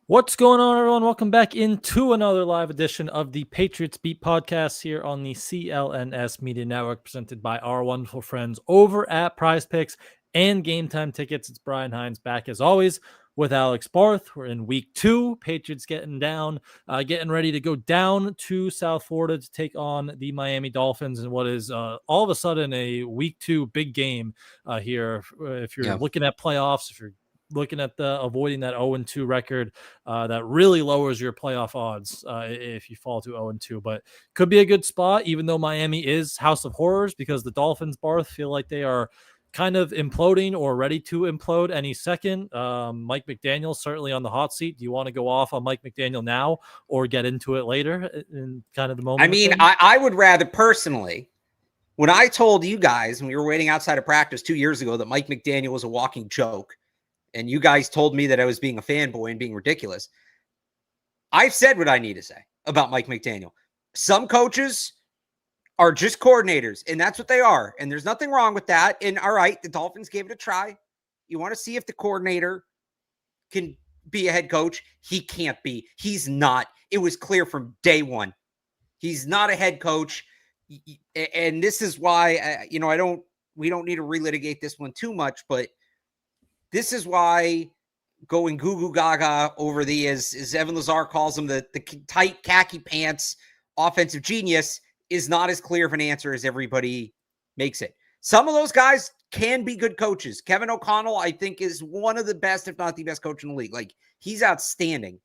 What's going on, everyone? Welcome back into another live edition of the Patriots Beat podcast here on the CLNS Media Network, presented by our wonderful friends over at Prize Picks and Game Time Tickets. It's Brian Hines back as always with Alex Barth. We're in week 2. Patriots getting ready to go down to South Florida to take on the Miami Dolphins in what is all of a sudden a week 2 big game here. If you're looking at playoffs, if you're looking at the avoiding that 0-2 record, that really lowers your playoff odds if you fall to 0-2. But could be a good spot, even though Miami is House of Horrors, because the Dolphins, Barth, feel like they are kind of imploding or ready to implode any second. Mike McDaniel certainly on the hot seat. Do you want to go off on Mike McDaniel now or get into it later in kind of the moment? I mean, I would rather personally, when I told you guys when we were waiting outside of practice 2 years ago that Mike McDaniel was a walking joke, and you guys told me that I was being a fanboy and being ridiculous, I've said what I need to say about Mike McDaniel. Some coaches are just coordinators, and that's what they are. And there's nothing wrong with that. And all right, the Dolphins gave it a try. You want to see if the coordinator can be a head coach? He can't be. He's not. It was clear from day one. He's not a head coach. And this is why, we don't need to relitigate this one too much, but this is why going goo goo gaga over the, as Evan Lazar calls him, the tight khaki pants offensive genius is not as clear of an answer as everybody makes it. Some of those guys can be good coaches. Kevin O'Connell, I think, is one of the best, if not the best coach in the league. Like, he's outstanding.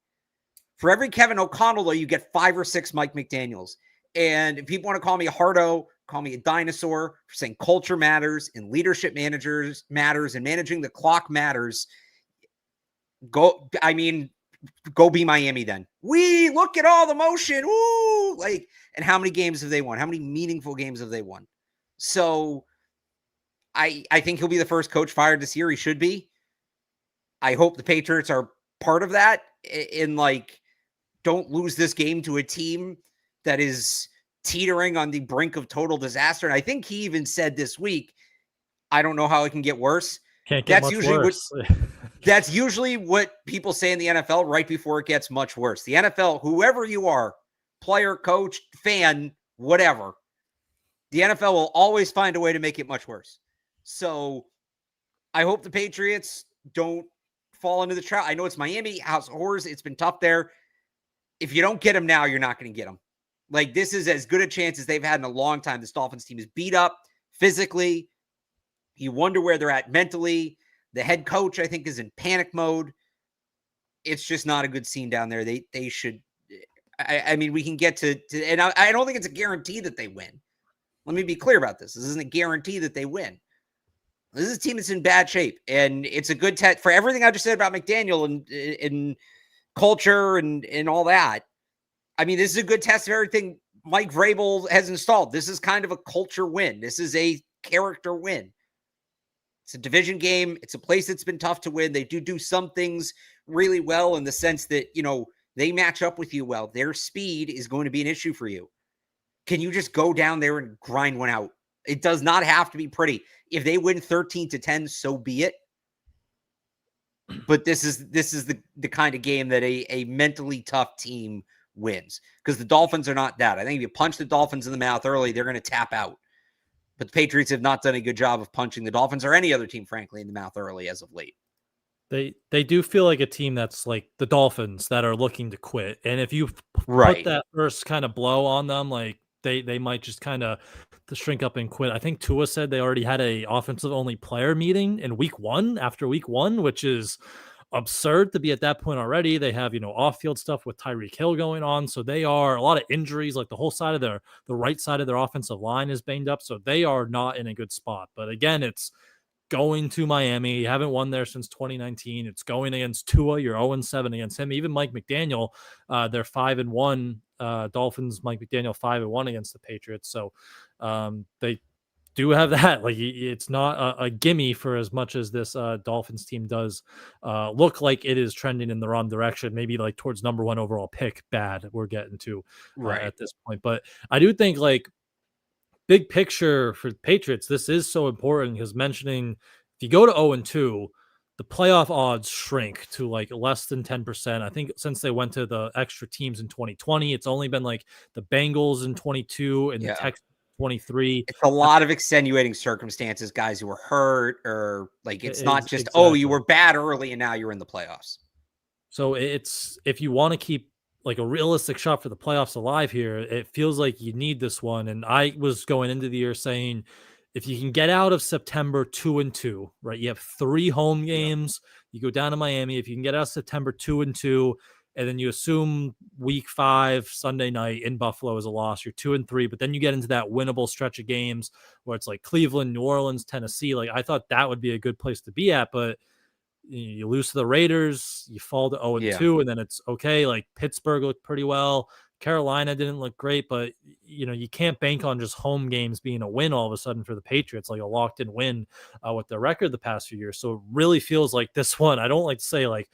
For every Kevin O'Connell, though, you get 5 or 6 Mike McDaniels. And if people want to call me a hardo, call me a dinosaur for saying culture matters and leadership managers matters and managing the clock matters, go be Miami then. We look at all the motion. Woo! And how many games have they won? How many meaningful games have they won? So I think he'll be the first coach fired this year. He should be. I hope the Patriots are part of that and don't lose this game to a team that is teetering on the brink of total disaster. And I think he even said this week, I don't know how it can get worse. Can't get much worse. That's usually what people say in the NFL right before it gets much worse. The NFL, whoever you are, player, coach, fan, whatever, the NFL will always find a way to make it much worse. So I hope the Patriots don't fall into the trap. I know it's Miami, House of Horrors. It's been tough there. If you don't get them now, you're not going to get them. This is as good a chance as they've had in a long time. This Dolphins team is beat up physically. You wonder where they're at mentally. The head coach, I think, is in panic mode. It's just not a good scene down there. They should. I mean, we can get to and I don't think it's a guarantee that they win. Let me be clear about this. This isn't a guarantee that they win. This is a team that's in bad shape, and it's a good test for everything I just said about McDaniel and culture and all that. I mean, this is a good test of everything Mike Vrabel has installed. This is kind of a culture win. This is a character win. It's a division game. It's a place that's been tough to win. They do some things really well in the sense that, they match up with you well. Their speed is going to be an issue for you. Can you just go down there and grind one out? It does not have to be pretty. If they win 13-10, so be it. But this is the kind of game that a mentally tough team wins, because the Dolphins are not that. I think if you punch the Dolphins in the mouth early, they're going to tap out. But the Patriots have not done a good job of punching the Dolphins or any other team, frankly, in the mouth early as of late. They do feel like a team that's like the Dolphins that are looking to quit. And if you Right. put that first kind of blow on them, they might just kind of shrink up and quit. I think Tua said they already had a offensive only player meeting in after week one, which is absurd to be at that point already. They have, off-field stuff with Tyreek Hill going on. So they are a lot of injuries, like the whole side of the right side of their offensive line is banged up. So they are not in a good spot. But again, it's going to Miami. You haven't won there since 2019. It's going against Tua. You're 0-7 against him. Even Mike McDaniel, they're 5-1. Dolphins, Mike McDaniel 5-1 against the Patriots. So they do have that. It's not a gimme for as much as this Dolphins team does look like it is trending in the wrong direction. Maybe towards number 1 overall pick. Bad. We're getting to at this point. But I do think big picture for the Patriots, this is so important because mentioning if you go to 0-2, the playoff odds shrink to like less than 10%. I think since they went to the extra teams in 2020, it's only been like the Bengals in 22 and the Texans 23. It's a lot of extenuating circumstances, guys who were hurt, or like it's not just, exactly. oh, you were bad early and now you're in the playoffs. So it's, if you want to keep like a realistic shot for the playoffs alive here, it feels like you need this one. And I was going into the year saying, if you can get out of September 2-2, right? You have 3 home games. You go down to Miami. If you can get out of September 2-2, and then you assume week 5, Sunday night in Buffalo is a loss, you're 2-3, but then you get into that winnable stretch of games where it's like Cleveland, New Orleans, Tennessee. Like I thought that would be a good place to be at, but you lose to the Raiders, you fall to 0-2, and then it's okay. Like Pittsburgh looked pretty well. Carolina didn't look great, but you can't bank on just home games being a win all of a sudden for the Patriots, like a locked in win with their record the past few years. So it really feels like this one, I don't like to say like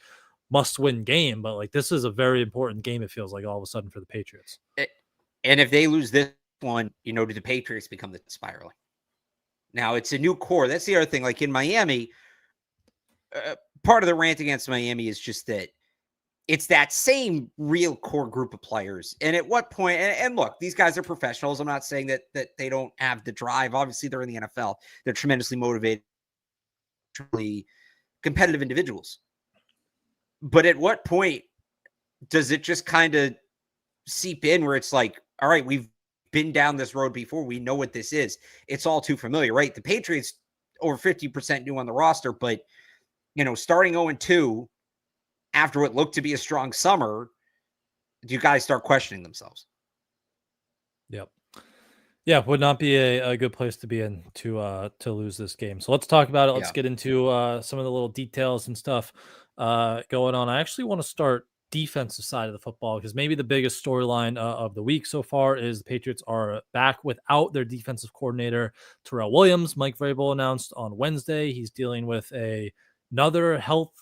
must win game, but like this is a very important game. It feels like all of a sudden for the Patriots. And if they lose this one, do the Patriots become the spiraling? Now it's a new core. That's the other thing. Like in Miami, part of the rant against Miami is just that it's that same real core group of players. And at what point, and look, these guys are professionals. I'm not saying that they don't have the drive. Obviously, they're in the NFL. They're tremendously motivated, truly competitive individuals. But at what point does it just kind of seep in where it's like, all right, we've been down this road before. We know what this is. It's all too familiar, right? The Patriots over 50% new on the roster, but starting 0-2 after what looked to be a strong summer, do you guys start questioning themselves? Yep. Yeah, would not be a good place to be in to lose this game. So let's talk about it. Let's get into some of the little details and stuff going on. I actually want to start defensive side of the football because maybe the biggest storyline of the week so far is the Patriots are back without their defensive coordinator, Terrell Williams. Mike Vrabel announced on Wednesday he's dealing with another health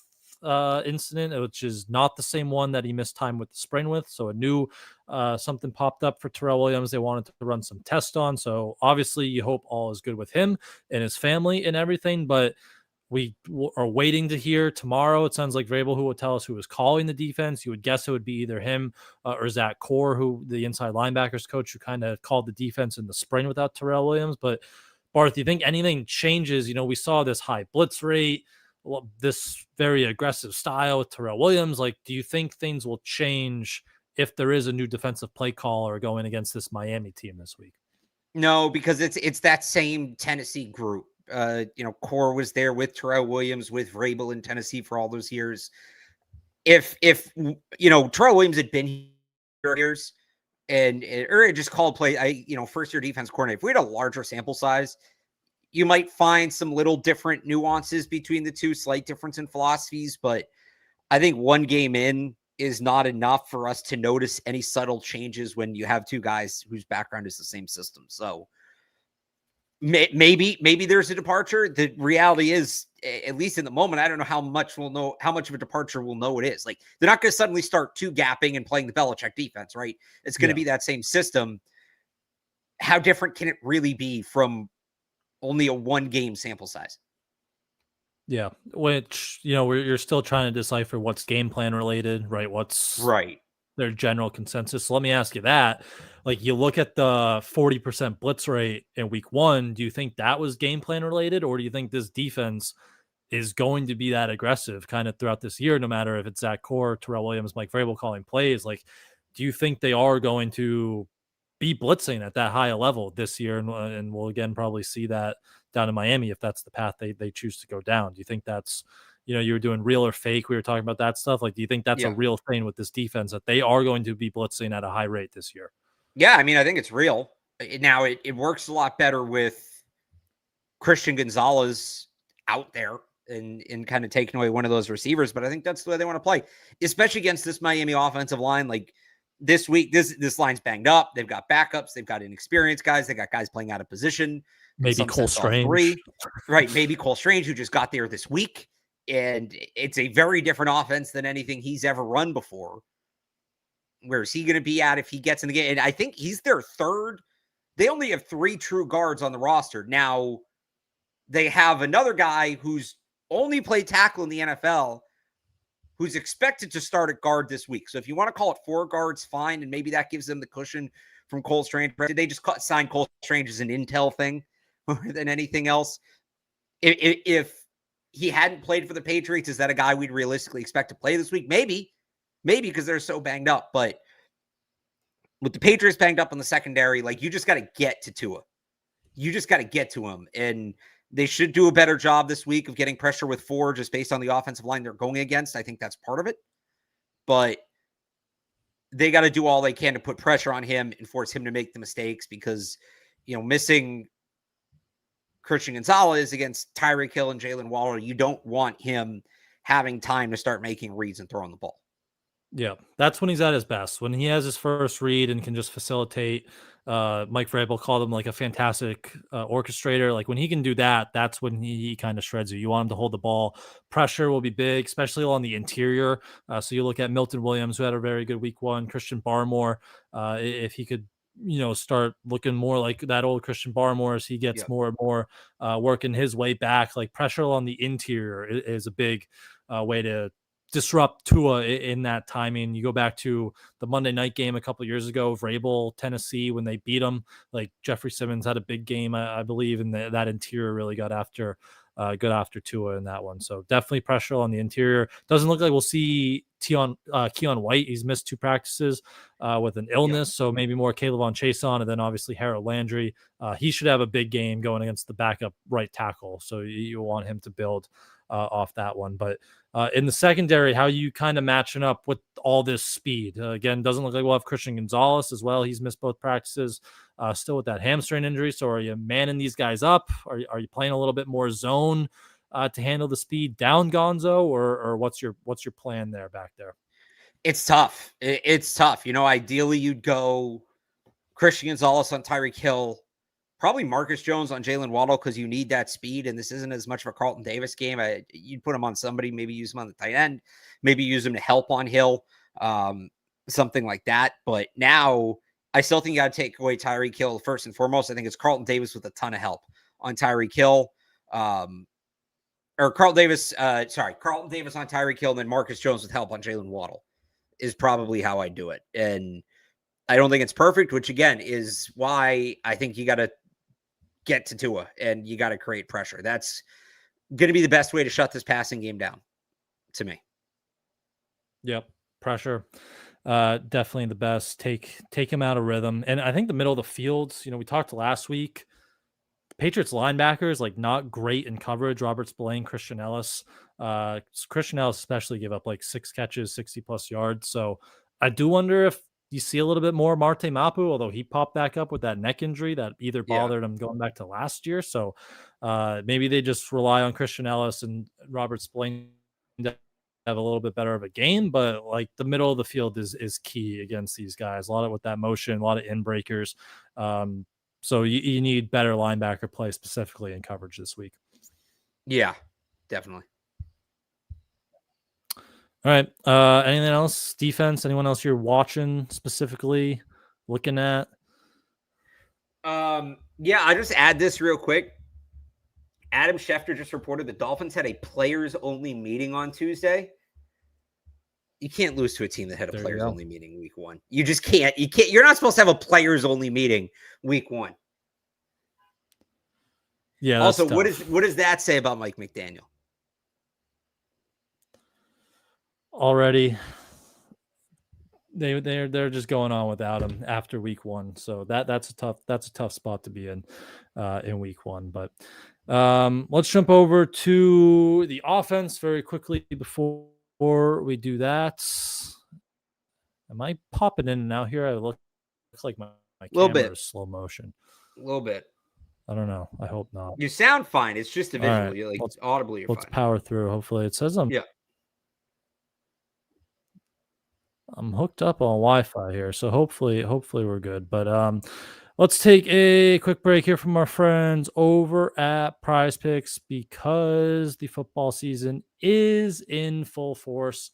incident, which is not the same one that he missed time with the sprain with. So a new something popped up for Terrell Williams. They wanted to run some tests on. So obviously you hope all is good with him and his family and everything, but we are waiting to hear tomorrow. It sounds like Vrabel, who will tell us who was calling the defense. You would guess it would be either him or Zach Core, who the inside linebackers coach, who kind of called the defense in the spring without Terrell Williams. But Barth, do you think anything changes? We saw this high blitz rate, this very aggressive style with Terrell Williams. Like, do you think things will change if there is a new defensive play caller going against this Miami team this week? No, because it's that same Tennessee group. Core was there with Terrell Williams, with Vrabel in Tennessee for all those years. If Terrell Williams had been here years or just called play, first year defense coordinator, if we had a larger sample size, you might find some little different nuances between the two, slight difference in philosophies, but I think one game in is not enough for us to notice any subtle changes when you have two guys whose background is the same system. So maybe there's a departure. The reality is, at least in the moment, I don't know how much of a departure we'll know it is. Like, they're not going to suddenly start two gapping and playing the Belichick defense, right? It's going to be that same system. How different can it really be from only a 1 game sample size? Yeah, which, you're still trying to decipher what's game plan related, right? What's their general consensus. So let me ask you that. Like, you look at the 40% blitz rate in week 1, do you think that was game plan related, or do you think this defense is going to be that aggressive kind of throughout this year, no matter if it's Zach Core, Terrell Williams, Mike Vrabel calling plays? Like, do you think they are going to be blitzing at that high a level this year? And we'll again probably see that down in Miami if that's the path they choose to go down. Do you think that's, you were doing real or fake? We were talking about that stuff. Like, do you think that's a real thing with this defense, that they are going to be blitzing at a high rate this year? Yeah, I mean, I think it's real. Now, it works a lot better with Christian Gonzalez out there and kind of taking away one of those receivers, but I think that's the way they want to play, especially against this Miami offensive line. Like, this week, this line's banged up. They've got backups. They've got inexperienced guys. They got guys playing out of position. Maybe Cole Strange. Right, maybe Cole Strange, who just got there this week. And it's a very different offense than anything he's ever run before. Where is he going to be at if he gets in the game? And I think he's their third. They only have 3 true guards on the roster. Now, they have another guy who's only played tackle in the NFL who's expected to start at guard this week. So if you want to call it 4 guards, fine, and maybe that gives them the cushion from Cole Strange. Did they just sign Cole Strange as an intel thing more than anything else? If he hadn't played for the Patriots, is that a guy we'd realistically expect to play this week? Maybe because they're so banged up. But with the Patriots banged up on the secondary, like, you just got to get to Tua. You just got to get to him. And they should do a better job this week of getting pressure with 4 just based on the offensive line they're going against. I think that's part of it. But they got to do all they can to put pressure on him and force him to make the mistakes because, missing Christian Gonzalez against Tyreek Hill and Jalen Waddle, you don't want him having time to start making reads and throwing the ball. Yeah, that's when he's at his best. When he has his first read and can just facilitate. Mike Vrabel called him like a fantastic orchestrator. Like when he can do that, that's when he kind of shreds you. You want him to hold the ball. Pressure will be big, especially on the interior. So you look at Milton Williams, who had a very good week 1. Christian Barmore, if he could, start looking more like that old Christian Barmore as he gets more and more working his way back. Like pressure on the interior is a big way to disrupt Tua in that timing. You go back to the Monday night game a couple of years ago, Vrabel, Tennessee, when they beat them. Like Jeffrey Simmons had a big game, I believe, and that interior really got after Tua in that one. So definitely pressure on the interior. Doesn't look like we'll see Keon White. He's missed 2 practices with an illness, so maybe more Kayvon Chason, and then obviously Harold Landry. He should have a big game going against the backup right tackle, so you want him to build off that one. But in the secondary, how you kind of matching up with all this speed? Again, doesn't look like we'll have Christian Gonzalez as well. He's missed both practices, still with that hamstring injury. So are you manning these guys up? Are you playing a little bit more zone to handle the speed down Gonzo, or what's your plan there back there? It's tough. It's tough. Ideally you'd go Christian Gonzalez on Tyreek Hill, probably Marcus Jones on Jalen Waddle because you need that speed, and this isn't as much of a Carlton Davis game. You'd put him on somebody, maybe use him on the tight end, maybe use him to help on Hill, something like that. But now I still think you got to take away Tyreek Hill first and foremost. I think it's Carlton Davis with a ton of help on Tyreek Hill. Carlton Davis on Tyreek Hill, and then Marcus Jones with help on Jalen Waddle is probably how I do it. And I don't think it's perfect, which again is why I think you got to get to Tua and you got to create pressure. That's going to be the best way to shut this passing game down to me. Yep. Pressure. Definitely the best. Take him out of rhythm. And I think the middle of the field, we talked last week, Patriots linebackers, like not great in coverage. Robert Spillane, Christian Ellis. Christian Ellis especially gave up like 6 catches, 60 plus yards. So I do wonder if you see a little bit more Marte Mapu, although he popped back up with that neck injury that either bothered him going back to last year. So maybe they just rely on Christian Ellis and Robert Spillane to have a little bit better of a game. But like the middle of the field is key against these guys. A lot of with that motion, a lot of in breakers. So you need better linebacker play specifically in coverage this week. Yeah, definitely. All right. Anything else? Defense? Anyone else you're watching specifically, looking at? Yeah, I'll just add this real quick. Adam Schefter just reported the Dolphins had a players-only meeting on Tuesday. You can't lose to a team that had a players-only meeting week 1. You just can't. You're not supposed to have a players-only meeting week 1. Yeah. Also, what does that say about Mike McDaniel? Already, they're just going on without him after week 1. So that's a tough spot to be in week 1. But let's jump over to the offense very quickly before we do that. Am I popping in and out here? I look like my camera is slow motion. A little bit. I don't know. I hope not. You sound fine. It's just a visual. Right. You're like audibly. You're let's fine. Power through. Hopefully, it says I'm hooked up on Wi-Fi here, so hopefully we're good. But let's take a quick break here from our friends over at Prize Picks because the football season is in full force.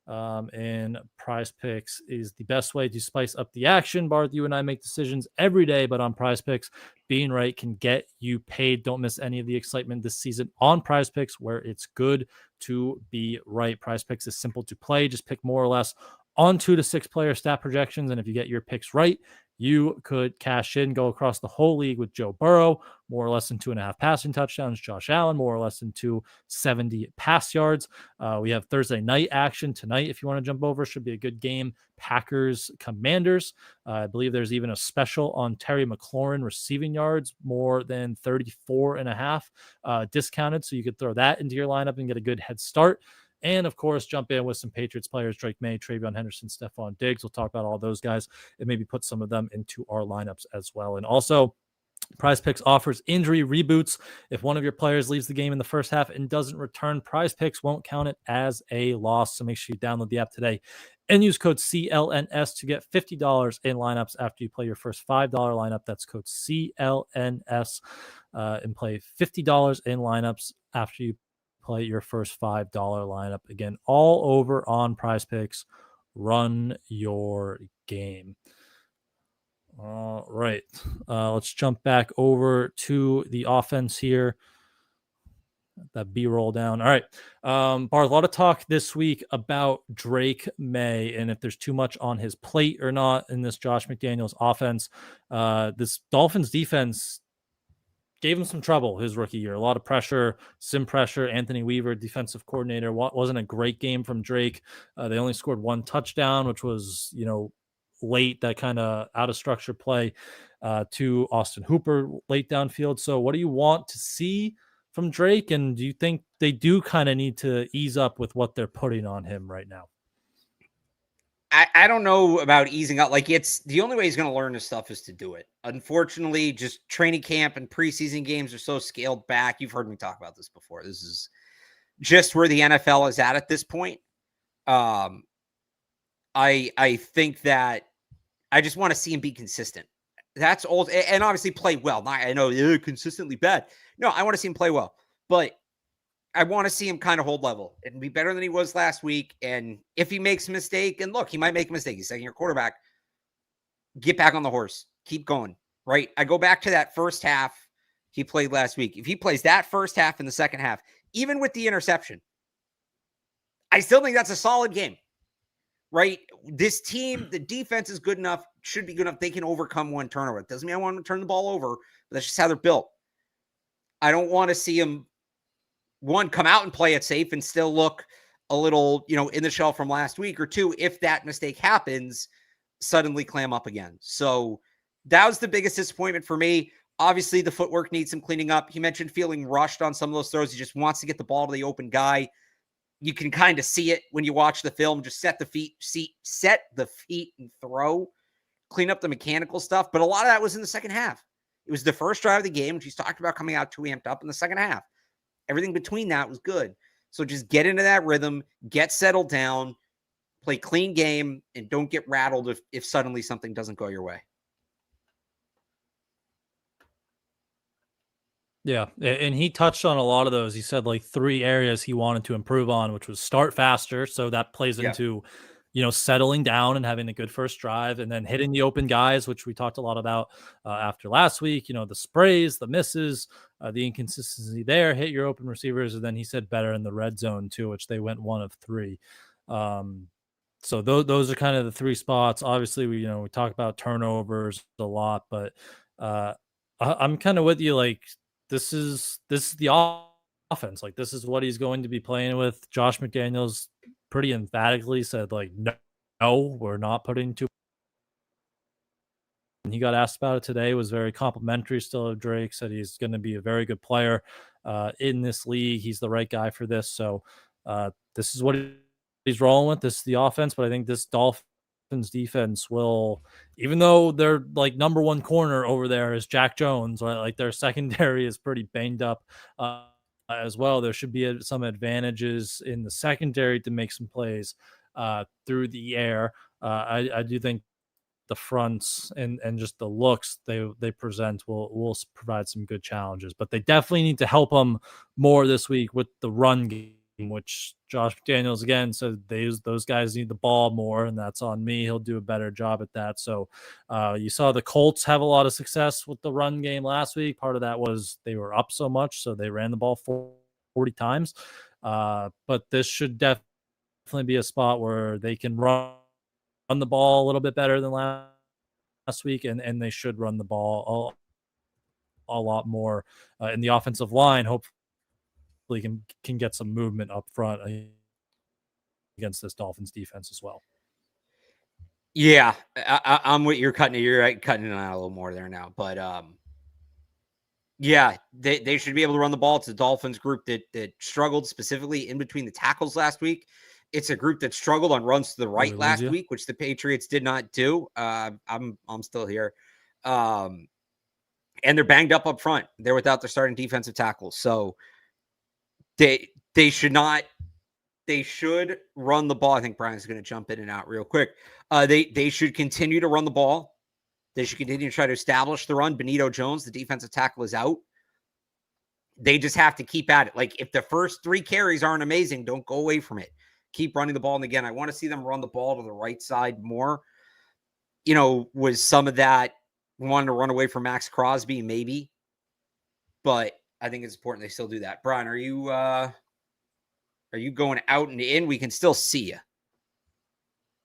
And Prize Picks is the best way to spice up the action. Barth, you and I make decisions every day, but on Prize Picks, being right can get you paid. Don't miss any of the excitement this season on Prize Picks, where it's good to be right. Prize Picks is simple to play. Just pick more or less on 2 to 6 player stat projections. And if you get your picks right, you could cash in, go across the whole league with Joe Burrow, more or less than 2.5 passing touchdowns, Josh Allen, more or less than 270 pass yards. We have Thursday night action tonight. If you want to jump over, should be a good game. Packers, Commanders. I believe there's even a special on Terry McLaurin receiving yards, more than 34.5 discounted. So you could throw that into your lineup and get a good head start. And of course, jump in with some Patriots players, Drake May, Travion Henderson, Stephon Diggs. We'll talk about all those guys and maybe put some of them into our lineups as well. And also, Prize Picks offers injury reboots. If one of your players leaves the game in the first half and doesn't return, Prize Picks won't count it as a loss. So make sure you download the app today and use code CLNS to get $50 in lineups after you play your first $5 lineup. That's code CLNS and play $50 in lineups after you play your first $5 lineup. Again, all over on Prize Picks. Run your game. All right. Let's jump back over to the offense here. That B-roll down. All right. Barth, a lot of talk this week about Drake May and if there's too much on his plate or not in this Josh McDaniels offense. This Dolphins defense gave him some trouble his rookie year. A lot of pressure, sim pressure. Anthony Weaver, defensive coordinator, wasn't a great game from Drake. They only scored 1 touchdown, which was, late, that kind of out of structure play to Austin Hooper late downfield. So what do you want to see from Drake? And do you think they do kind of need to ease up with what they're putting on him right now? I don't know about easing up. Like, it's the only way he's going to learn this stuff is to do it. Unfortunately, just training camp and preseason games are so scaled back. You've heard me talk about this before. This is just where the NFL is at this point. I think that I just want to see him be consistent. That's old, and obviously play well. I know consistently bad. No, I want to see him play well, but I want to see him kind of hold level and be better than he was last week. And if he makes a mistake, and look, he might make a mistake. He's second-year quarterback. Get back on the horse. Keep going, right? I go back to that first half he played last week. If he plays that first half in the second half, even with the interception, I still think that's a solid game, right? This team, the defense is good enough, should be good enough. They can overcome 1 turnover. It doesn't mean I want them to turn the ball over, but that's just how they're built. I don't want to see him, one, come out and play it safe and still look a little, in the shell from last week, or 2, if that mistake happens, suddenly clam up again. So that was the biggest disappointment for me. Obviously, the footwork needs some cleaning up. He mentioned feeling rushed on some of those throws. He just wants to get the ball to the open guy. You can kind of see it when you watch the film. Just set the feet and throw. Clean up the mechanical stuff. But a lot of that was in the second half. It was the first drive of the game, which he's talked about coming out too amped up in the second half. Everything between that was good. So just get into that rhythm, get settled down, play clean game, and don't get rattled if suddenly something doesn't go your way. Yeah, and he touched on a lot of those. He said like 3 areas he wanted to improve on, which was start faster. So that plays into, settling down and having a good first drive, and then hitting the open guys, which we talked a lot about after last week. The sprays, the misses, the inconsistency there. Hit your open receivers, and then he said better in the red zone too, which they went 1 of 3. So those are kind of the 3 spots. Obviously, we talk about turnovers a lot, but I'm kind of with you. Like, this is the offense. Like, this is what he's going to be playing with. Josh McDaniels pretty emphatically said, like, no, we're not putting 2. And he got asked about it today, was very complimentary still of Drake, said he's going to be a very good player in this league. He's the right guy for this. So this is what he's rolling with. This is the offense, but I think this Dolphins defense will, even though their like number 1 corner over there is Jack Jones, right? Like, their secondary is pretty banged up as well. There should be some advantages in the secondary to make some plays through the air. I do think the fronts and just the looks they present will provide some good challenges, but they definitely need to help them more this week with the run game. which Josh McDaniels again said those guys need the ball more, and that's on me. He'll do a better job at that. So you saw the Colts have a lot of success with the run game last week. Part of that was they were up so much, so they ran the ball 40 times. But this should definitely be a spot where they can run the ball a little bit better than last week, and they should run the ball a lot more in the offensive line. Hopefully can get some movement up front against this Dolphins defense as well. Yeah, I'm with you're cutting it. You're cutting it out a little more there now, but yeah, they should be able to run the ball. It's a Dolphins group that struggled specifically in between the tackles last week. It's a group that struggled on runs to the right last week, which the Patriots did not do. I'm still here, and they're banged up front. They're without their starting defensive tackles, so they should not. They should run the ball. I think Brian's going to jump in and out real quick. They should continue to run the ball. They should continue to try to establish the run. Benito Jones, the defensive tackle, is out. They just have to keep at it. Like, if the first 3 carries aren't amazing, don't go away from it. Keep running the ball. And again, I want to see them run the ball to the right side more. Was some of that wanting to run away from Max Crosby? Maybe. But I think it's important they still do that. Brian, are you going out and in? We can still see you.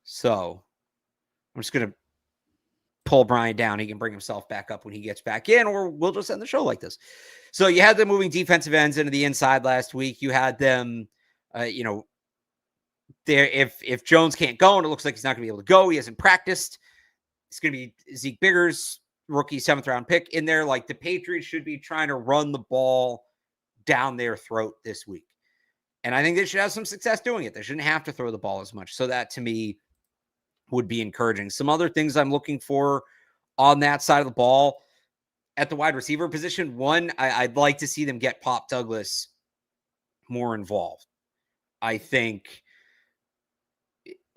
So I'm just going to pull Brian down. He can bring himself back up when he gets back in, or we'll just end the show like this. So you had them moving defensive ends into the inside last week. You had them, there. If Jones can't go, and it looks like he's not going to be able to go, he hasn't practiced. It's going to be Zeke Biggers, rookie 7th round pick in there. Like, the Patriots should be trying to run the ball down their throat this week. And I think they should have some success doing it. They shouldn't have to throw the ball as much. So that, to me, would be encouraging. Some other things I'm looking for on that side of the ball at the wide receiver position. One, I'd like to see them get Pop Douglas more involved. I think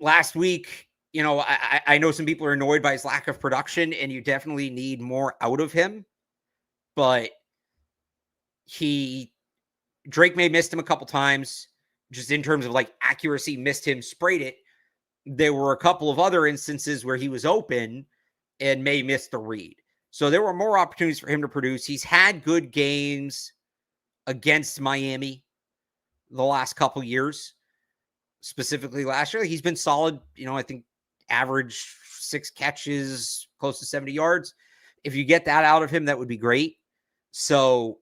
last week, I know some people are annoyed by his lack of production, and you definitely need more out of him. But Drake may missed him a couple times, just in terms of like accuracy, missed him, sprayed it. There were a couple of other instances where he was open and May missed the read. So there were more opportunities for him to produce. He's had good games against Miami the last couple years, specifically last year. He's been solid, I think average 6 catches, close to 70 yards. If you get that out of him, that would be great. So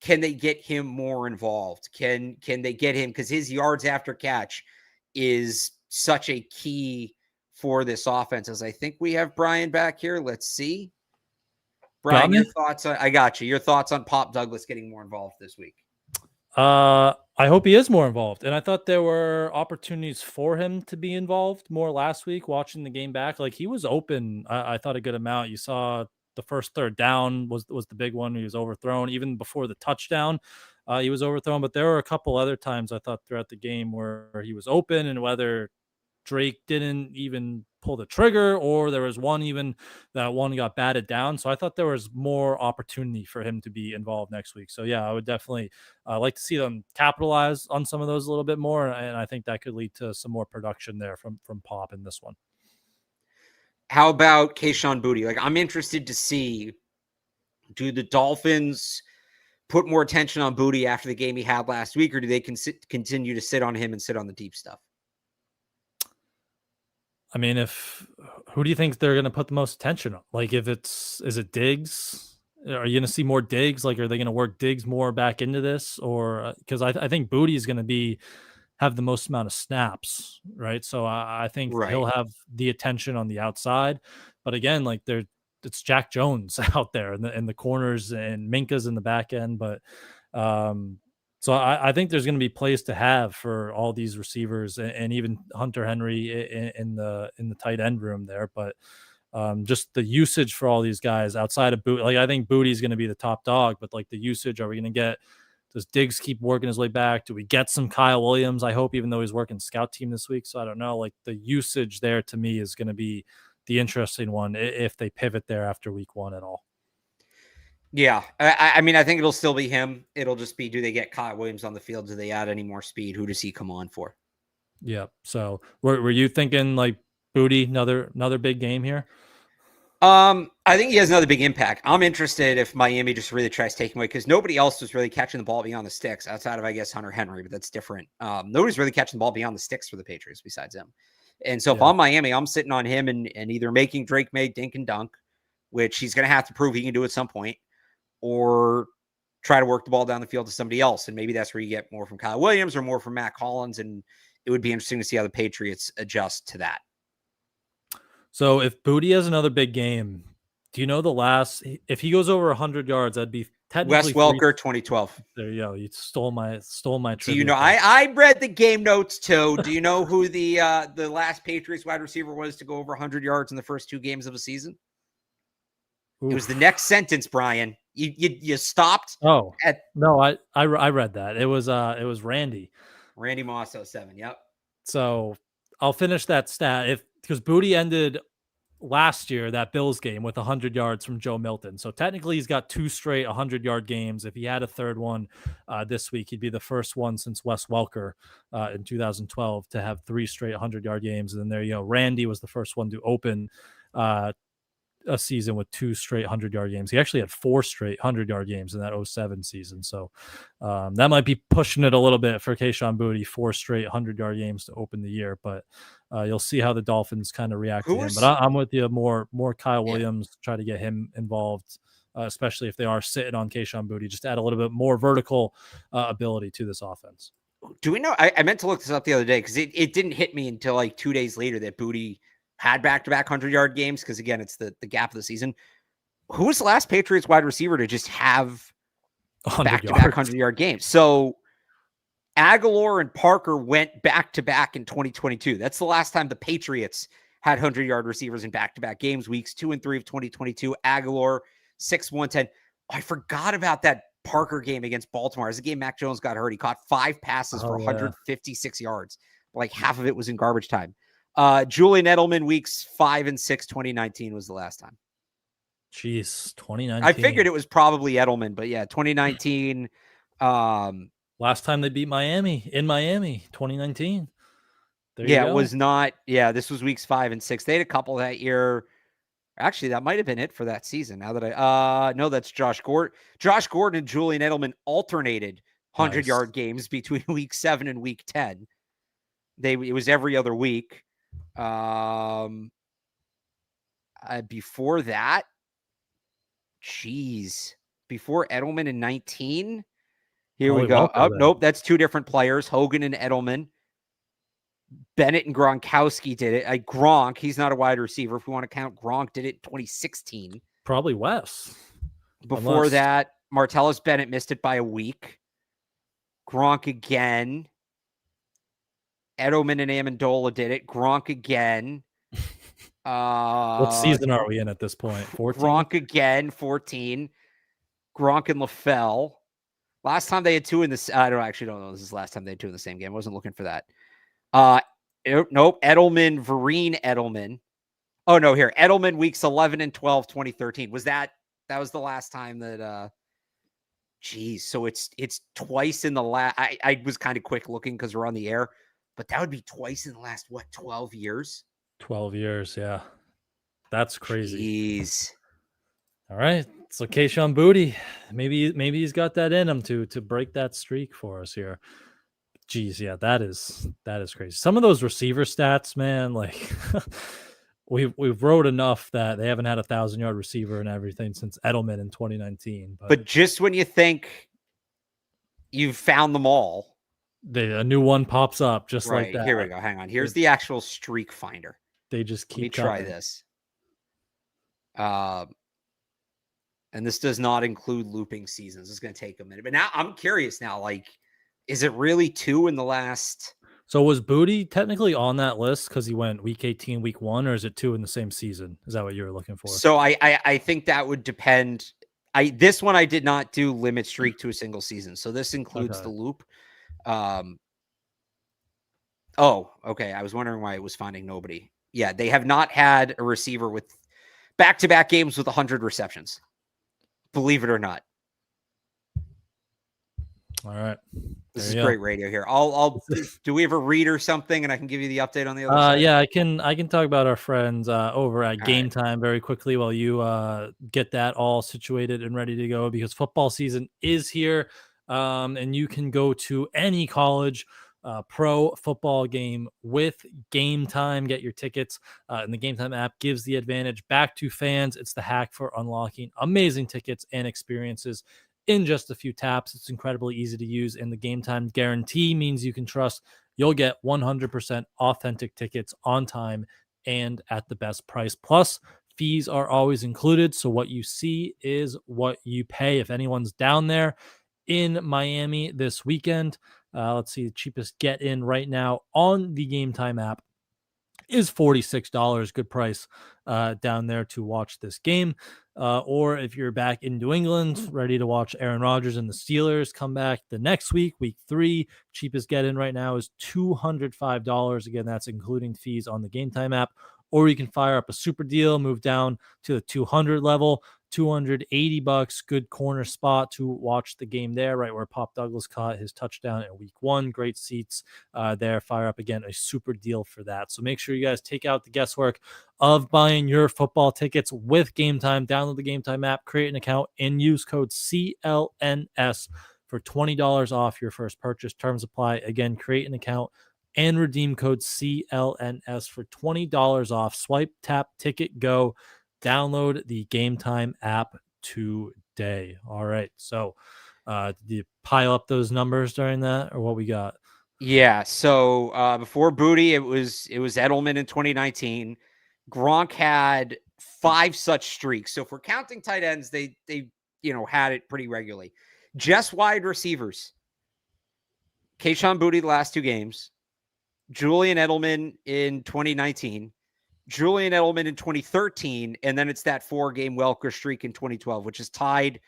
can they get him more involved? Can they get him? Because his yards after catch is such a key for this offense. As I think we have Brian back here. Let's see. Brian, your thoughts on, I got you. Your thoughts on Pop Douglas getting more involved this week? I hope he is more involved. And I thought there were opportunities for him to be involved more last week, watching the game back. Like, he was open, I thought, a good amount. You saw the first 3rd down was the big one. He was overthrown. Even before the touchdown, he was overthrown. But there were a couple other times I thought throughout the game where he was open, and whether Drake didn't even pull the trigger, or there was one got batted down. So I thought there was more opportunity for him to be involved next week. So yeah, I would definitely like to see them capitalize on some of those a little bit more. And I think that could lead to some more production there from Pop in this one. How about Kayshon Boutte? Like, I'm interested to see, do the Dolphins put more attention on Boutte after the game he had last week, or do they continue to sit on him and sit on the deep stuff? I mean, who do you think they're going to put the most attention on? Like, is it Diggs? Are you going to see more Diggs? Like, are they going to work Diggs more back into this? Or because I think Boutte is going to have the most amount of snaps, right? So I think he'll have the attention on the outside. But again, like, it's Jack Jones out there in the corners, and Minka's in the back end. But so I think there's going to be plays to have for all these receivers, and even Hunter Henry in the tight end room there. But just the usage for all these guys outside of Boutte, like, I think Boutte is going to be the top dog. But like, the usage, are we going to get? Does Diggs keep working his way back? Do we get some Kyle Williams? I hope, even though he's working scout team this week. So I don't know. Like, the usage there to me is going to be the interesting one if they pivot there after week 1 at all. Yeah. I mean, I think it'll still be him. It'll just be, do they get Kyle Williams on the field? Do they add any more speed? Who does he come on for? Yeah. So were you thinking like Booty, another big game here? I think he has another big impact. I'm interested if Miami just really tries taking away, because nobody else was really catching the ball beyond the sticks outside of, I guess, Hunter Henry, but that's different. Nobody's really catching the ball beyond the sticks for the Patriots besides him. And so if I'm Miami, I'm sitting on him and either making Drake May dink and dunk, which he's going to have to prove he can do at some point, or try to work the ball down the field to somebody else. And maybe that's where you get more from Kyle Williams or more from Matt Collins. And it would be interesting to see how the Patriots adjust to that. So if Booty has another big game, do you know the last? If he goes over 100 yards, that'd be technically Wes Welker, 2012. There you go. You stole my Do you trivia. know? I read the game notes too. Do you know who the last Patriots wide receiver was to go over 100 yards in the first 2 games of a season? Oof. It was the next sentence, Brian. You stopped. Oh, no, I read that. It was Randy Moss 07. Yep. So I'll finish that stat because Booty ended last year, that Bills game, with 100 yards from Joe Milton. So technically he's got 2 straight 100-yard games. If he had a third one this week, he'd be the first one since Wes Welker in 2012 to have 3 straight 100-yard games. And then there you go. Randy was the first one to open a season with 2 straight 100-yard games. He actually had 4 straight 100-yard games in that 07 season. So that might be pushing it a little bit for Kayshon Boutte, 4 straight 100-yard games to open the year. But you'll see how the Dolphins kind of react to him. But I'm with you, more Kyle Williams, try to get him involved, especially if they are sitting on Kayshon Boutte, just add a little bit more vertical ability to this offense. Do we know? I meant to look this up the other day because it didn't hit me until like 2 days later that Boutte had back-to-back 100-yard games, because again, it's the gap of the season. Who was the last Patriots wide receiver to just have back-to-back 100-yard games? So Aguilar and Parker went back-to-back in 2022. That's the last time the Patriots had 100-yard receivers in back-to-back games, weeks 2 and 3 of 2022. Aguilar, 6, 110. I forgot about that Parker game against Baltimore. As the game Mac Jones got hurt, he caught 5 passes for 156 yards. Like half of it was in garbage time. Julian Edelman, weeks 5 and 6, 2019 was the last time. Jeez, 2019. I figured it was probably Edelman, but yeah, 2019. Last time they beat Miami in Miami, 2019. It was not. Yeah, this was weeks 5 and 6. They had a couple that year. Actually, that might have been it for that season. Now that no, that's Josh Gordon. Josh Gordon and Julian Edelman alternated 100-yard games between week 7 and week 10. It was every other week. Before that, before Edelman in 19, here we go. Nope, that's 2 different players, Hogan and Edelman. Bennett and Gronkowski did it. Gronk, he's not a wide receiver. If we want to count, Gronk did it in 2016. Probably Wes. Before that, Martellus Bennett missed it by a week. Gronk again. Edelman and Amendola did it. Gronk again. What season are we in at this point? 14? Gronk again, 14. Gronk and LaFell. Last time they had 2 in this. I don't know. This is the last time they had 2 in the same game. I wasn't looking for that. Nope. Edelman, Vereen Edelman. Oh, no, here. Edelman, weeks 11 and 12, 2013. That was the last time that, so it's twice in the last. I was kind of quick looking because we're on the air, but that would be twice in the last, 12 years? 12 years, yeah. That's crazy. Jeez. All right. So Kayshon Boutte, maybe he's got that in him to break that streak for us here. Jeez, yeah, that is crazy. Some of those receiver stats, man, like we've wrote enough that they haven't had a 1,000-yard receiver and everything since Edelman in 2019. But just when you think you've found them all, a new one pops up just like that. Here we go. Hang on. Here's the actual streak finder. They just keep. Let me try this. And this does not include looping seasons. It's going to take a minute. But now I'm curious now, like, is it really 2 in the last? So was Boutte technically on that list because he went week 18, week 1, or is it 2 in the same season? Is that what you were looking for? So I think that would depend. This one I did not do limit streak to a single season. So this includes the loop. Oh, okay. I was wondering why it was finding nobody. Yeah, they have not had a receiver with back-to-back games with 100 receptions. Believe it or not. All right. This is great radio here. Do we have a read or something, and I can give you the update on the other side? Yeah, I can talk about our friends over at Game right. Time very quickly while you get that all situated and ready to go, because football season is here, and you can go to any college pro football game with Game Time. Get your tickets, and the Game Time app gives the advantage back to fans. It's the hack for unlocking amazing tickets and experiences in just a few taps. It's incredibly easy to use, and the Game Time guarantee means you can trust you'll get 100% authentic tickets on time and at the best price. Plus, fees are always included, so what you see is what you pay. If anyone's down there in Miami this weekend, let's see, the cheapest get in right now on the Game Time app is $46. Good price down there to watch this game. Or if you're back in New England, ready to watch Aaron Rodgers and the Steelers come back the next week 3, cheapest get in right now is $205. Again, that's including fees on the Game Time app. Or you can fire up a super deal, move down to the 200 level, $280. Good corner spot to watch the game there, right where Pop Douglas caught his touchdown in week 1. Great seats there. Fire up again a super deal for that. So make sure you guys take out the guesswork of buying your football tickets with Game Time. Download the Game Time app, create an account, and use code CLNS for $20 off your first purchase. Terms apply. Again, create an account and redeem code CLNS for $20 off. Swipe, tap, ticket, go. Download the Game Time app today. All right. So, did you pile up those numbers during that, or what we got? Yeah. So before Booty, it was Edelman in 2019. Gronk had 5 such streaks. So if we're counting tight ends, they had it pretty regularly. Just wide receivers. Kayshon Boutte the last 2 games. Julian Edelman in 2019. Julian Edelman in 2013, and then it's that 4-game Welker streak in 2012, which is tied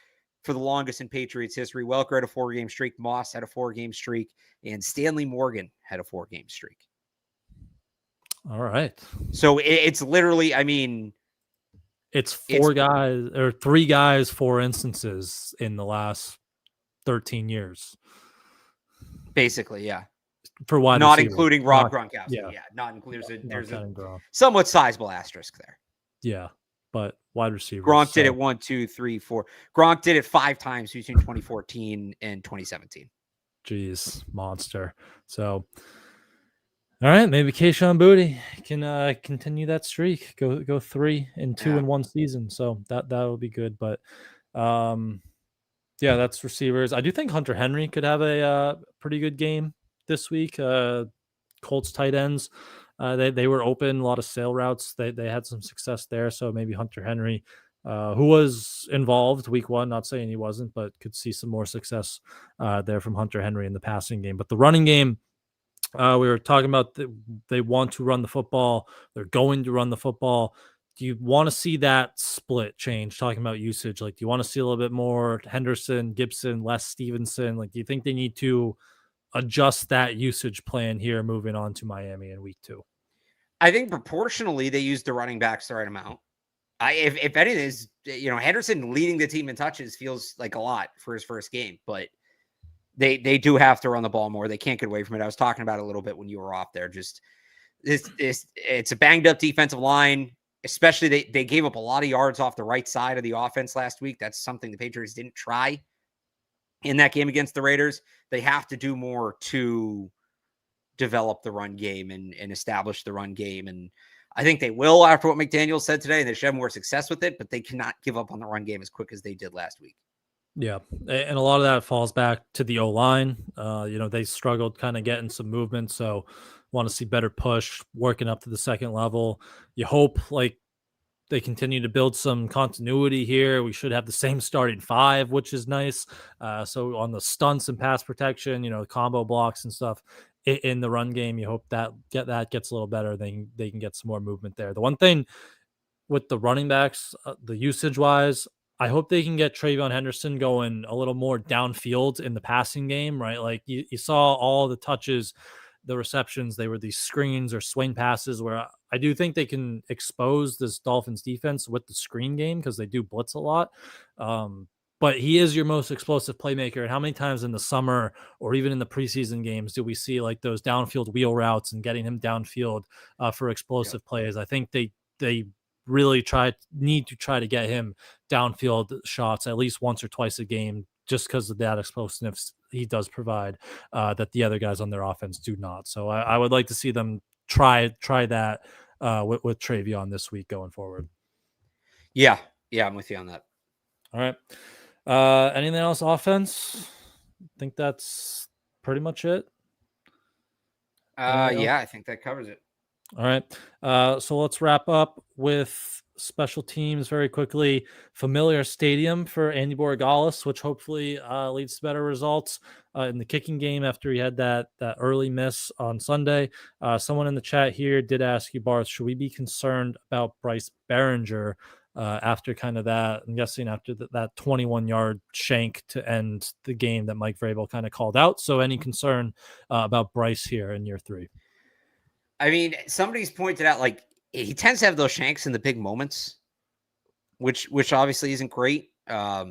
for the longest in Patriots history. Welker had a 4-game streak, Moss had a 4-game streak, and Stanley Morgan had a 4-game streak. All right. So it's literally, I mean, it's 4 guys or 3 guys, 4 instances in the last 13 years. Basically, yeah. For wide not receiver. including Rob Gronkowski. Yeah, not including. There's a Gronk. Somewhat sizable asterisk there. Yeah, but wide receiver. Gronk did it 1, 2, 3, 4. Gronk did it 5 times between 2014 and 2017. Jeez, monster. So, all right, maybe Kayshon Boutte can continue that streak. Go 3 and 2 in one season. So that would be good. But yeah, that's receivers. I do think Hunter Henry could have a pretty good game this week. Colts tight ends, they were open, a lot of sail routes. They had some success there. So maybe Hunter Henry, who was involved week 1, not saying he wasn't, but could see some more success there from Hunter Henry in the passing game. But the running game, we were talking about they want to run the football. They're going to run the football. Do you want to see that split change? Talking about usage, like, do you want to see a little bit more Henderson, Gibson, less Stevenson? Like, do you think they need to adjust that usage plan here moving on to Miami in week 2? I think proportionally they used the running backs the right amount. If anything, is Henderson leading the team in touches feels like a lot for his first game, but they do have to run the ball more. They can't get away from it. I was talking about it a little bit when you were off there. Just it's a banged up defensive line. Especially they gave up a lot of yards off the right side of the offense last week. That's something the Patriots didn't try in that game against the Raiders. They have to do more to develop the run game and establish the run game. And I think they will after what McDaniel said today. They should have more success with it, but they cannot give up on the run game as quick as they did last week. Yeah, and a lot of that falls back to the O-line. They struggled kind of getting some movement, so want to see better push, working up to the second level. You hope, like, they continue to build some continuity here. We should have the same starting 5, which is nice. So on the stunts and pass protection, combo blocks and stuff in the run game, you hope that gets a little better. They can get some more movement there. The one thing with the running backs, the usage wise, I hope they can get Travion Henderson going a little more downfield in the passing game, right? Like you saw all the touches the receptions. They were these screens or swing passes where I do think they can expose this Dolphins defense with the screen game because they do blitz a lot. But he is your most explosive playmaker. And how many times in the summer or even in the preseason games do we see like those downfield wheel routes and getting him downfield for explosive plays? I think they really need to try to get him downfield shots at least once or twice a game just because of that explosiveness he does provide that the other guys on their offense do not. So I would like to see them try that with Travion this week going forward. Yeah, I'm with you on that. All right. Anything else offense? I think that's pretty much it. Yeah, I think that covers it. All right. So let's wrap up with special teams very quickly. Familiar stadium for Andy Borregales, which hopefully leads to better results in the kicking game after he had that early miss on Sunday. Someone in the chat here did ask you, Barth, should we be concerned about Bryce Behringer after kind of that? I'm guessing after that 21-yard shank to end the game that Mike Vrabel kind of called out. So any concern about Bryce here in year 3? I mean, somebody's pointed out like he tends to have those shanks in the big moments, which obviously isn't great. I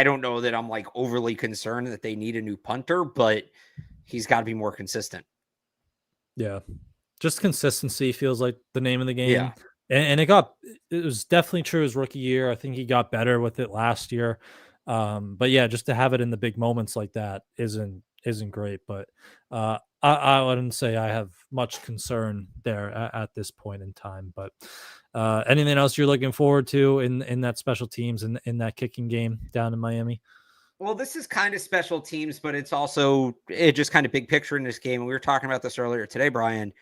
don't know that I'm like overly concerned that they need a new punter, but he's got to be more consistent. Yeah, just consistency feels like the name of the game. Yeah. And it was definitely true his rookie year. I think he got better with it last year. But yeah, just to have it in the big moments like that isn't great. But I wouldn't say I have much concern there at this point in time. But anything else you're looking forward to in that special teams and in that kicking game down in Miami? Well, this is kind of special teams, but it's also just kind of big picture in this game. And we were talking about this earlier today, Brian.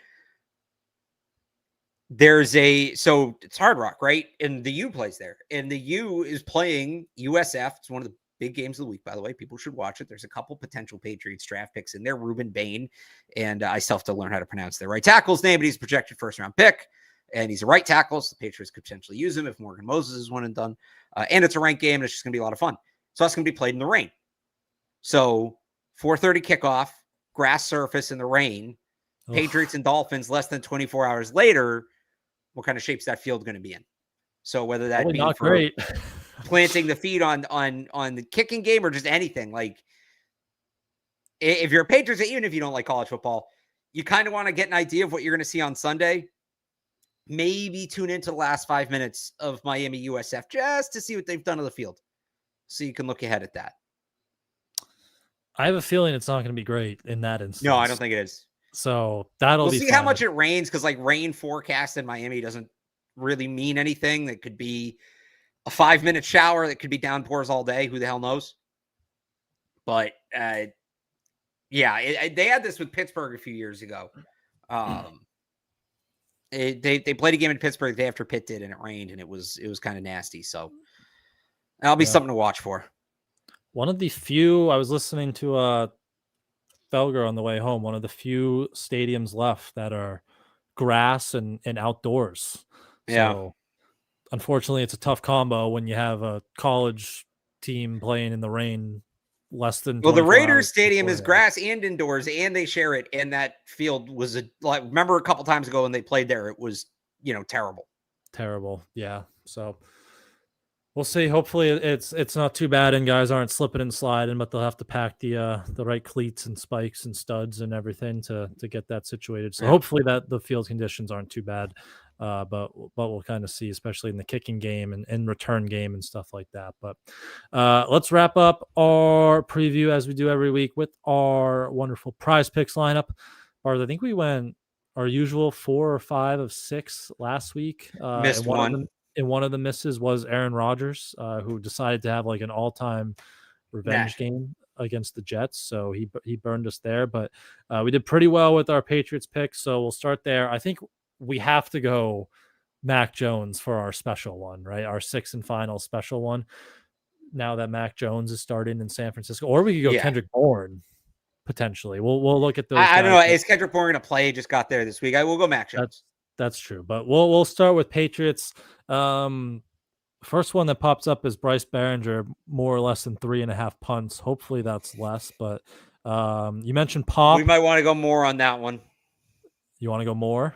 So it's Hard Rock, right? And the U plays there. And the U is playing USF. It's one of the big games of the week, by the way. People should watch it. There's a couple potential Patriots draft picks in there. Ruben Bain. And I still have to learn how to pronounce their right tackle's name, but he's a projected first-round pick. And he's a right tackle, so the Patriots could potentially use him if Morgan Moses is one and done. And it's a ranked game, and it's just going to be a lot of fun. So that's going to be played in the rain. So 4:30 kickoff, grass surface in the rain. Ugh. Patriots and Dolphins less than 24 hours later. What kind of shape's that field going to be in? So whether that be not for great. planting the feet on the kicking game or just anything, like if you're a Patriots, even if you don't like college football, you kind of want to get an idea of what you're going to see on Sunday. Maybe tune into the last 5 minutes of Miami USF just to see what they've done to the field, so you can look ahead at that. I have a feeling it's not going to be great in that instance. No, I don't think it is. So we'll see how much it rains, because like rain forecast in Miami doesn't really mean anything. That could be a 5-minute shower. That could be downpours all day. Who the hell knows? But yeah, they had this with Pittsburgh a few years ago. They played a game in Pittsburgh the day after Pitt did, and it rained, and it was kind of nasty. So that'll be something to watch for. One of the few, I was listening to Felger on the way home, one of the few stadiums left that are grass and outdoors. Yeah. So unfortunately, it's a tough combo when you have a college team playing in the rain less than. Well, the Raiders stadium is grass and indoors, and they share it. And that field was remember a couple times ago when they played there, it was, terrible. Terrible. Yeah. So we'll see. Hopefully it's not too bad and guys aren't slipping and sliding, but they'll have to pack the right cleats and spikes and studs and everything to get that situated. So hopefully that the field conditions aren't too bad. But we'll kind of see, especially in the kicking game and return game and stuff like that. But let's wrap up our preview as we do every week with our wonderful prize picks lineup. Barth, I think we went our usual 4 or 5 of 6 last week. Missed one. And one of the misses was Aaron Rodgers, who decided to have like an all-time revenge game against the Jets. So he burned us there. But we did pretty well with our Patriots picks. So we'll start there. I think we have to go Mac Jones for our special one, right? Our 6th and final special one. Now that Mac Jones is starting in San Francisco, or we could go Kendrick Bourne potentially. We'll look at those. I don't know. Is Kendrick Bourne going to play? He just got there this week. I will go Mac Jones. That's true, but we'll start with Patriots. First one that pops up is Bryce Behringer, more or less than 3.5 punts. Hopefully that's less, but You mentioned Pop. We might want to go more on that one. You want to go more?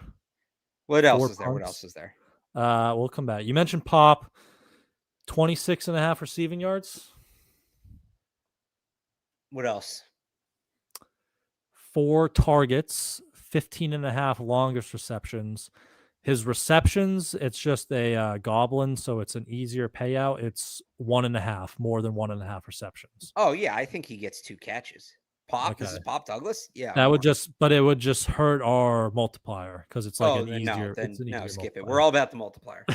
What else 4 is there? What punts. else is there? We'll come back. You mentioned Pop, 26.5 receiving yards. What else? 4 targets, 15.5 longest receptions. His receptions, it's just a goblin, so it's an easier payout. It's 1.5, more than 1.5 receptions. Oh yeah, I think he gets 2 catches. Pop, Okay. this is Pop Douglas. Yeah, That would more. but it would just hurt our multiplier because it's like an Then easier. no, then It's an no, easier skip it. multiplier. We're all about the multiplier.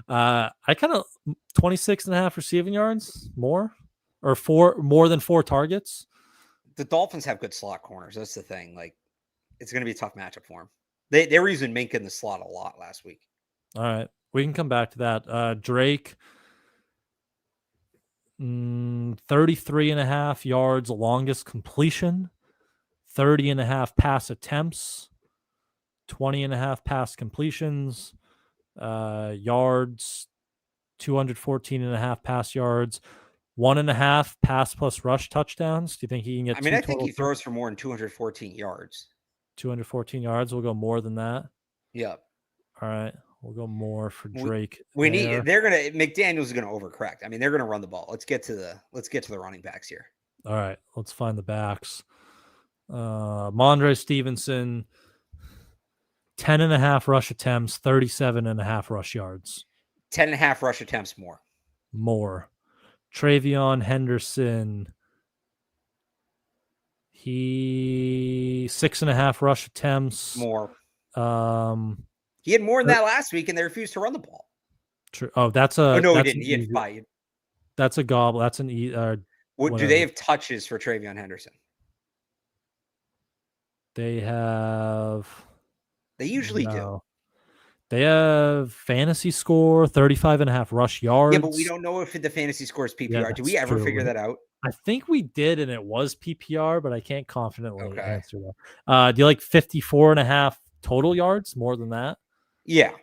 I kind of 26.5 receiving yards more, or more than 4 targets. The Dolphins have good slot corners. That's the thing. Like, it's going to be a tough matchup for them. They were using Mink in the slot a lot last week. All right, we can come back to that. Drake, 33.5 yards longest completion, 30.5 pass attempts, 20.5 pass completions, yards, 214.5 pass yards, 1.5 pass plus rush touchdowns. Do you think he can get? I mean, I think total he throws for more than 214 yards. 214 yards. We'll go more than that. Yeah. All right. We'll go more for Drake. They're gonna McDaniel's is gonna overcorrect. I mean, they're gonna run the ball. Let's get to the running backs here. All right. Let's find the backs. Mondre Stevenson, 10.5 rush attempts, 37.5 rush yards. 10.5 rush attempts more. More. Travion Henderson, he 6.5 rush attempts. More. He had more than that last week, and they refused to run the ball. True. Oh, that's a. Oh no, that's he didn't. He had 5. That's a gobble. That's an what do they have touches for Travion Henderson? They have. They usually do. They have fantasy score 35.5 rush yards. Yeah, but we don't know if the fantasy score is PPR. Yeah, do we ever figure that out? I think we did, and it was PPR, but I can't confidently answer that. Do you like 54.5 total yards? More than that? Yeah.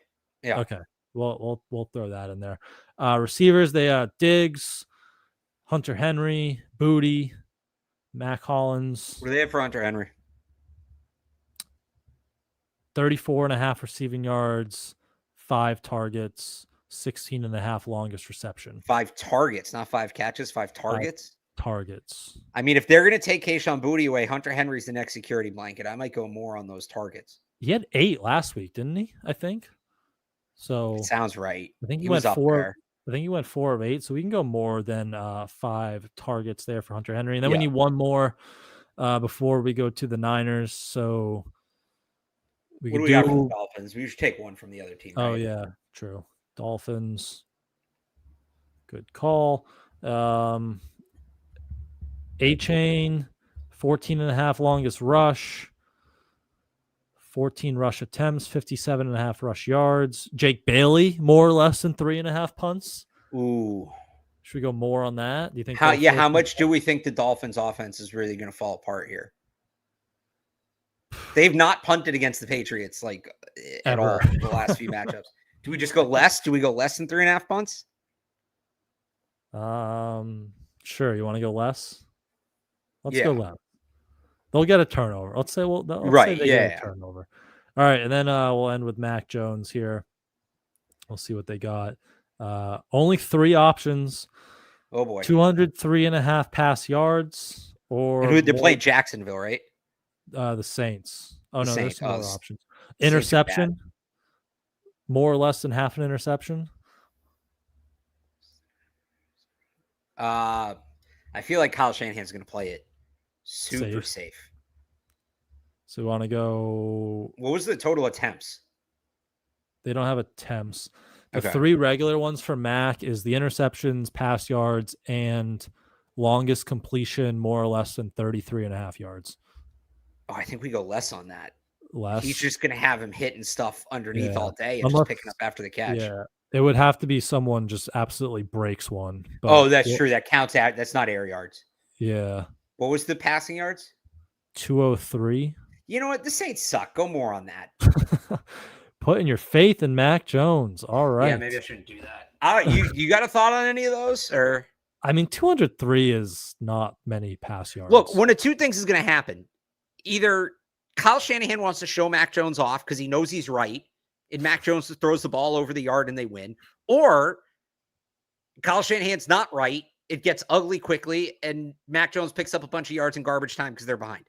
Yeah. Okay. Well, we'll throw that in there. Receivers, they Diggs, Hunter Henry, Booty, Mac Hollins. What do they have for Hunter Henry? 34.5 receiving yards, 5 targets, 16.5 longest reception. 5 targets, not 5 catches, 5 targets? 5 targets. I mean, if they're going to take Kayshon Boutte away, Hunter Henry's the next security blanket. I might go more on those targets. He had 8 last week, didn't he? I think. So it sounds right. I think he went 4. I think he went 4 of 8, so we can go more than 5 targets there for Hunter Henry. And then we need one more before we go to the Niners. So what do we got for the Dolphins? We should take one from the other team. Oh, right? Yeah, true. Dolphins. Good call. A-Chain, 14.5 longest rush, 14 rush attempts, 57.5 rush yards. Jake Bailey, more or less than 3.5 punts. Ooh. Should we go more on that? Do you think? How much do we think the Dolphins offense is really going to fall apart here? They've not punted against the Patriots at all the last few matchups. Do we just go less? Do we go less than 3.5 punts? Sure. You want to go less? Let's go less. They'll get a turnover. Let's say they get a turnover. All right, and then we'll end with Mac Jones here. We'll see what they got. Only 3 options. Oh boy. 203.5 pass yards, or and who they play Jacksonville, right? The Saints. Oh no, there's some other options. Interception. More or less than half an interception. I feel like Kyle Shanahan's going to play it super safe. So we want to go. What was the total attempts? They don't have attempts. The 3 regular ones for Mac is the interceptions, pass yards, and longest completion more or less than 33.5 yards. Oh, I think we go less on that. Less. He's just going to have him hitting stuff underneath all day and just picking up after the catch. Yeah. It would have to be someone just absolutely breaks one. But that's true. That counts out. That's not air yards. Yeah. What was the passing yards? 203. You know what? The Saints suck. Go more on that. Putting your faith in Mac Jones. All right. Yeah, maybe I shouldn't do that. You got a thought on any of those? Or I mean, 203 is not many pass yards. Look, one of two things is going to happen. Either Kyle Shanahan wants to show Mac Jones off because he knows he's right, and Mac Jones throws the ball over the yard and they win, or Kyle Shanahan's not right. It gets ugly quickly, and Mac Jones picks up a bunch of yards in garbage time because they're behind.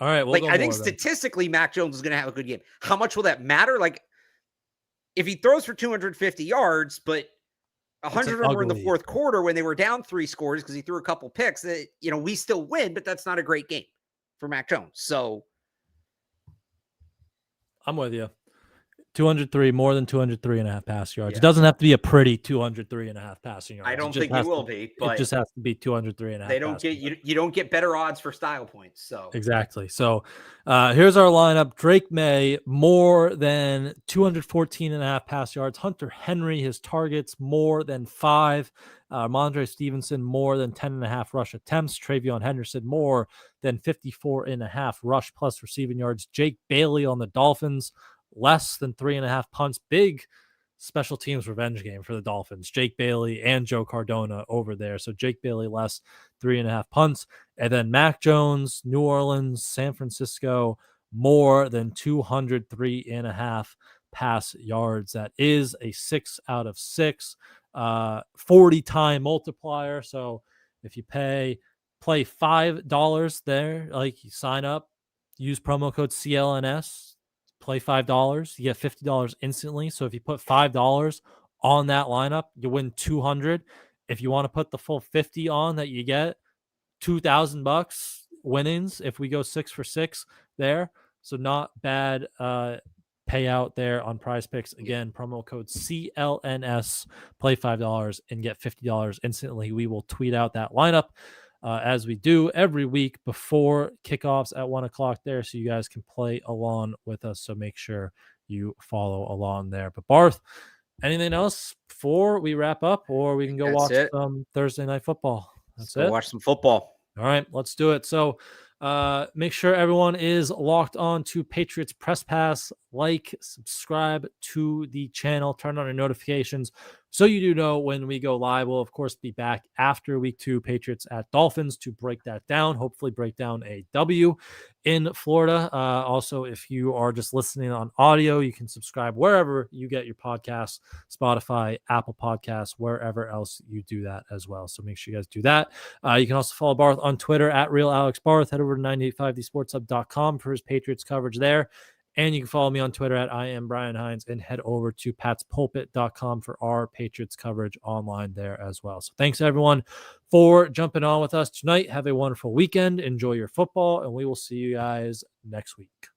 All right. Like, I think statistically, Mac Jones is going to have a good game. How much will that matter? Like, if he throws for 250 yards, but 100 of them were in the fourth quarter when they were down 3 scores because he threw a couple picks, that, you know, we still win, but that's not a great game for Mac Jones. So I'm with you. 203, more than 203.5 pass yards. Yeah. It doesn't have to be a pretty 203.5 passing yards. I don't think it will be, but it just has to be 203.5. They don't get you don't get better odds for style points. So exactly. So here's our lineup. Drake May, more than 214.5 pass yards. Hunter Henry, his targets more than 5. Mondre Stevenson, more than 10.5 rush attempts. Travion Henderson, more than 54.5 rush plus receiving yards. Jake Bailey on the Dolphins, less than 3.5 punts. Big special teams revenge game for the Dolphins. Jake Bailey and Joe Cardona over there. So Jake Bailey less 3.5 punts. And then Mac Jones, New Orleans, San Francisco, more than 203.5 pass yards. That is a 6 out of 6, 40-time multiplier. So if you play $5 there, like you sign up, use promo code CLNS, play $5, you get $50 instantly. So if you put $5 on that lineup, you win $200. If you want to put the full 50 on that, you get $2,000 winnings if we go 6 for 6 there. So not bad payout there on Prize Picks. Again, promo code CLNS, play $5 and get $50 instantly. We will tweet out that lineup as we do every week before kickoffs at 1 o'clock there, so you guys can play along with us. So make sure you follow along there. But Barth, anything else before we wrap up, or we can go watch some Thursday night football? Let's go watch some football. All right, let's do it. So make sure everyone is locked on to Patriots Press Pass. Like, subscribe to the channel, turn on your notifications so you do know when we go live. We'll, of course, be back after week 2, Patriots at Dolphins, to break that down, hopefully break down a W in Florida. Also, if you are just listening on audio, you can subscribe wherever you get your podcasts, Spotify, Apple Podcasts, wherever else you do that as well. So make sure you guys do that. You can also follow Barth on Twitter at RealAlexBarth. Head over to 985thesportshub.com for his Patriots coverage there. And you can follow me on Twitter at I am Brian Hines, and head over to patspulpit.com for our Patriots coverage online there as well. So thanks everyone for jumping on with us tonight. Have a wonderful weekend. Enjoy your football, and we will see you guys next week.